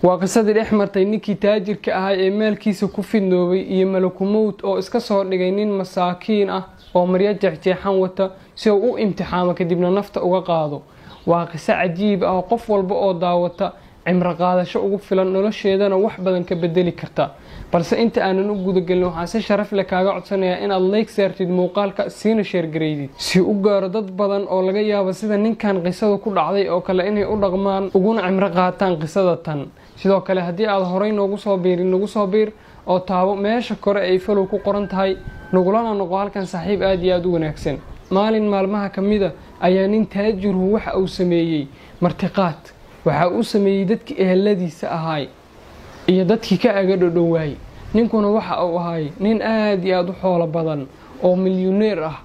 وقصة الأحمر تينيكي تاجر كأهاي إمال كيسو كوفي النوبي يملكو موت أو إسكسور لغينين مساكين أو مريجع جيحان وتا سيو امتحاما كدبنا نفتا أو قادو وقصة عجيب أو قف والبقو داوتا عمر قادة شو أقفل نولوش يدانا وحبدا كبدلي كرتا بس أنت أنا نقود قلنو حاسي شرف لك أقعد سنة إن الله يكسرتد موقالك سين شير جريدي سي أقار ضد بدن أو لغايا بس إذا نين كان قصة كل عضي أو كلا إني أرغمان وقون عمر قادتان قصة تان sidoo kale hadii aad horay noogu soo biir oo taabo meesha kore ay falow ku qoran tahay nugulana noqo halkan saaxiib aad iyo aad u wanaagsan maalin maalmaha kamida ayaa nin taajir waxa uu sameeyay martiqaad waxa uu sameeyay dadkii eheladiisa ahaay iyo dadkii ka aga dhowaay ninkuna waxa uu ahaay nin aad iyo aad u xoolo badan oo milyaneer ah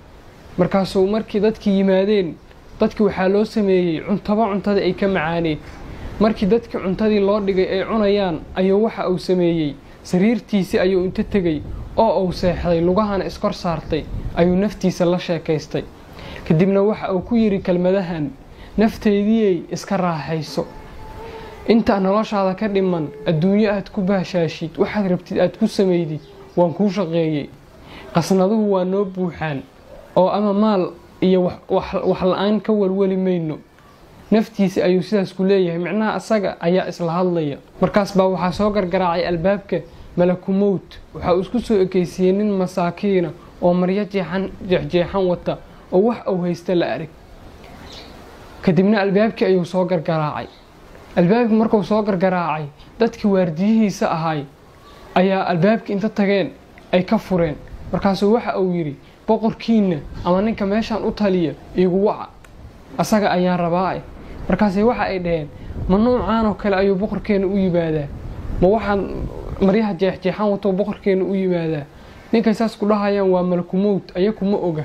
markaasoo markii dadkii yimaadeen dadkii waxa loo sameeyay cuntada ay ka macaaneen markii dadkii cuntadii loo dhigay ay cunayaan ayuu waxa uu sameeyay sariirtiisi ayuu inta tagay oo uu seexday lugahana iskor saartay ayuu naftiisa la sheekaystay kadibna waxa uu ku yiri kalmadahan nafteedii iska raaxayso inta noloshaada ka dhiman adduunyo aad ku baashaashid waxaad rabtid aad ku sameeyid waan ku shaqeeyay qasnaduhu waa noo buuxaan oo ama maal iyo wax la'aan ka walwali mayno naftiisa ayuu sidaas ku leeyahay macnaha asaga ayaa isla hadlaya markaas baa waxa soo gargaraacay albaabka malaku mawt waxa uu isku soo ekeysiyay nin masaakiina oo maryo jeexan wata oo wax uu haysta la arag kadibna albaabkii ayuu soo gargaraacay albaabkii markuu soo gargaraacay dadkii waardiyihiisa ahaay ayaa albaabkii inta tageen ay ka fureen markaas waxa uu yiri boqorkiina ama ninka meeshan u taliya igu waca asaga ayaa rabaa markaas waxa ay dhaheen ma noocaan oo kale ayuu boqorkeena u yimaadaa ma waxaan maryaha jeexan wato boqorkeena u yimaadaa ninka saas ku dhahayaan waa malaku mawt ayaku ma oga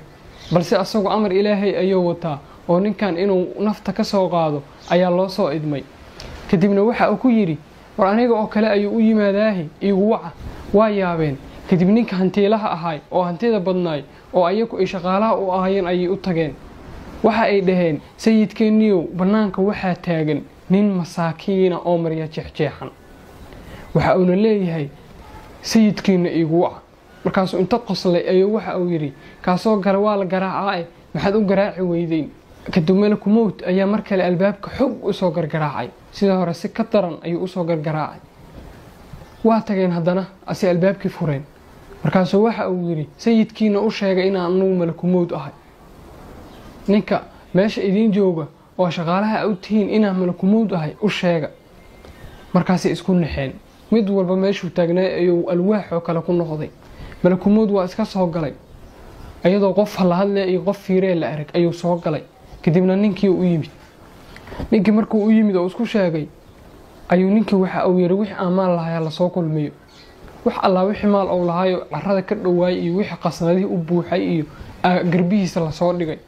balse asagu amar ilaahay ayuu wataa oo ninkan inuu nafta ka soo qaado ayaa loo soo idmay kadibna waxa uu ku yiri war aniga oo kale ayuu u yimaadaahay igu waca waa yaabeen kadib ninka hantiilaha ahaay oo hantida badnaay oo ayaku ay shaqaalaha u ahaayeen ayay u tageen waxa ay dhaheen sayidkeeniyow banaanka waxa taagan nin masaakiina oo marya jeexan waxa uu leeyahay sayidkeena igu wac markaas inta qoslay ayuu waxa uu yiri kaasoo gal waa la garaacay maxad u garaaci weydeen kadib malaku mawt ayaa mar kale albaabka xog u soo gargaraacay sida hore si ka daran ayuu u soo gargaraacay waa tageen hadana asi albaabkii fureen markaas waxa uu yiri sayidkeena u sheegay in aanu malaku mawt ahay ninka meesha idin jooga oo shaqaalaha u tihiin inaa malaku mawt ahay u sheega markaas isku naxeen mid walba meeshuu taagnaa ayuu alwaax oo kale ku noqday malaku mawt waa iska soo galay ayadoo qof la hadlay iyo qof fiiree la arag ayuu soo galay kadibna ninkii u yimid ninkii markuu u yimid oo isku sheegay ayuu ninkii waxa uu yiri wix amaan lahaay la soo kulmiyo wax alla wixii maal oo lahaayo carrada ka dhawaay iyo wixii qasnadii u buuxay iyo garbihiisa la soo dhigay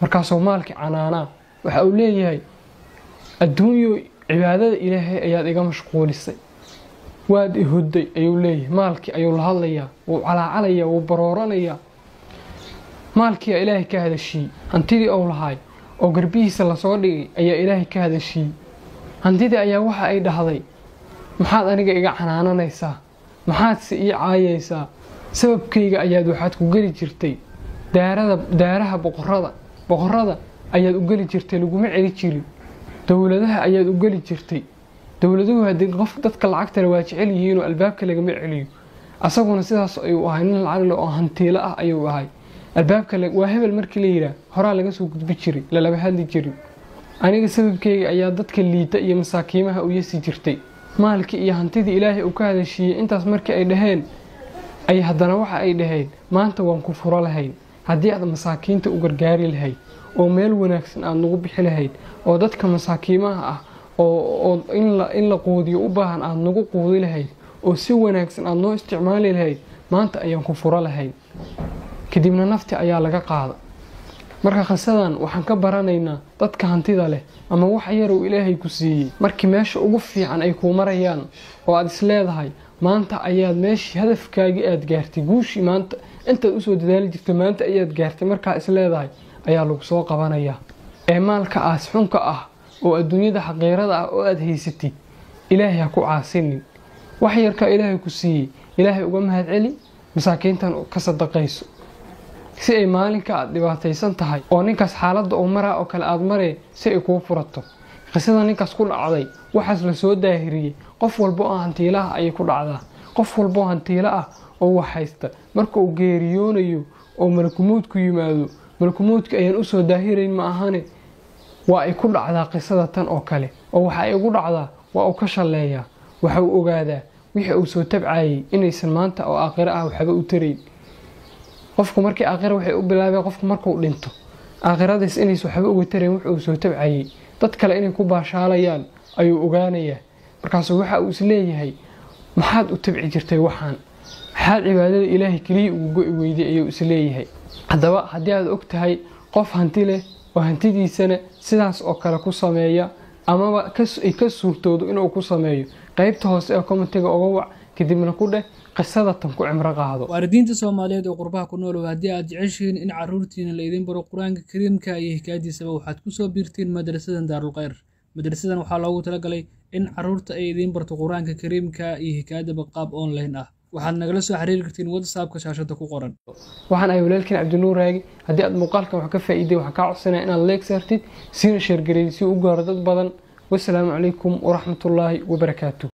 markaas Soomaalki canaana waxa uu leeyahay adduunyo cibaadada Ilaahay ayaad iga mashquulisay waad ihuday ayuu leeyahay maalki ayuu la hadlayaa oo calaacalaya oo barooranaya maalki Ilaahay ka hadashay hantidii oo lahaay oo garbihiisa la soo dhigay ayaa Ilaahay ka hadashay hantidii ayaa waxa ay dhahday maxaad aniga iga canaananaysaa maxaad si ii caayaysaa sababkayga ayaad waxaad ku gali jirtay daaraha boqorada ayaad u gali jirtay laguma celi jirin dawladaha ayaad u gali jirtay dawladuhu hadii qof dadka lacagta la waajicel yihiin oo albaabka laga celiyo asaguna sidaas ayuu ahay nin lacag oo hantiila ah ayuu ahay albaabka waa hebel markii la yiraahdo hora laga soo gudbi jiray la laba hadli jiray aniga sababkayga ayaa dadka liita iyo masaakiimaha u yeesi jirtay maalkii iyo hantidii Ilaahay uu ka hadashay intaas markii ay dhaheen ay hadana waxa ay dhaheen maanta waan ku furo lahayn hadii aad masaakiinta u gargaari lahayd oo meel wanaagsan aad nagu bixi lahayd oo dadka masaakiimaha ah oo in la qoodiyo u baahan aad nagu qoodi lahayd oo si wanaagsan aad noo isticmaali lahayd maanta ayaan ku furo lahayn kadibna nafti ayaa laga qaada marka qasadan waxaan ka baranaynaa dadka hantida leh ama wax yar oo Ilaahay ku siiyay markii meesha ugu fiican ay ku marayaan oo aad isleedahay maanta ayaad meeshii hadafkaaga aad gaartay guushi maanta inta u soo dadaali jirtay maanta ayaad gaartay marka isleedahay ayaa lagu soo qabanaya ee maalka aas xunka ah oo adduunyada xaqeerada ah oo aad haysatid ilaahay ha ku caasinin wax yarka ilaahay ku siiyey ilaahay uga mahad celi masaakiintan ka sadaqayso si ay maalinka aad dhibaataysan tahay oo ninkaas xaaladda uu maraa oo kale aad maree si ay kuu furato qisada ninkaas ku dhacday waxaas la soo daahiriyey qof walbo oo hantiilaha ayay ku dhacdaa qof walbo hantiila ah oo wax haysta marka uu geeriyoonayo oo malakumuudku yimaado malakumuudka ayaan u soo daahirayn ma ahane waa ay ku dhacdaa qisada tan oo kale oo waxa ay ugu dhacdaa waa uu ka shaleeyaa waxa uu ogaadaa wixii uu soo tabcayay inaysan maanta oo aakhiro ah waxba u tarayn qofku markii aakhiro waxay u bilaabeen qofku markuu dhinto aakhiradaas inaysan waxba uga tarayn wix uu soo tabcayay dad kale inay ku baashaalayaan ayuu ogaanayaa markaasuu waxa uu isleeyahay maxaad u tabci jirtay waxaan maxaad cibaadada ilaahay keliya ugu go'i weyday ayuu isleeyahay haddaba haddii aad og tahay qof hanti leh oo hantidiisana sidaas oo kale ku sameeya amaba ay ka suurtoodo inuu ku sameeyo qaybta hoose ee commentiga uga wac kadibna ku dheh qisada tan ku cimro qaado waalidiinta Soomaaliyeed oo qurbaha ku nool haddii aad jeceshiin in carruurtiina la idin baro Quraanka Kariimka iyo hikaayadiisaba waxaad ku soo biirtiin madrasadan Daarul Khayr madrasadan waxaa loogu talagalay in carruurta ay idin barto Quraanka Kariimka iyo hikaayadaba qaab online ah waxaad nagala soo xiriiri kartiin WhatsApp-ka shaashada ku qoran waxaan ay walaalkiin Cabdinuur Raagi haddii aad muuqaalkan wax ka faa'iiday waxa ka codsanaa inaad like saartid sina share gareeysid si uu gaaro dad badan wassalaamu calaykum waraxmatullaahi wabarakaatuh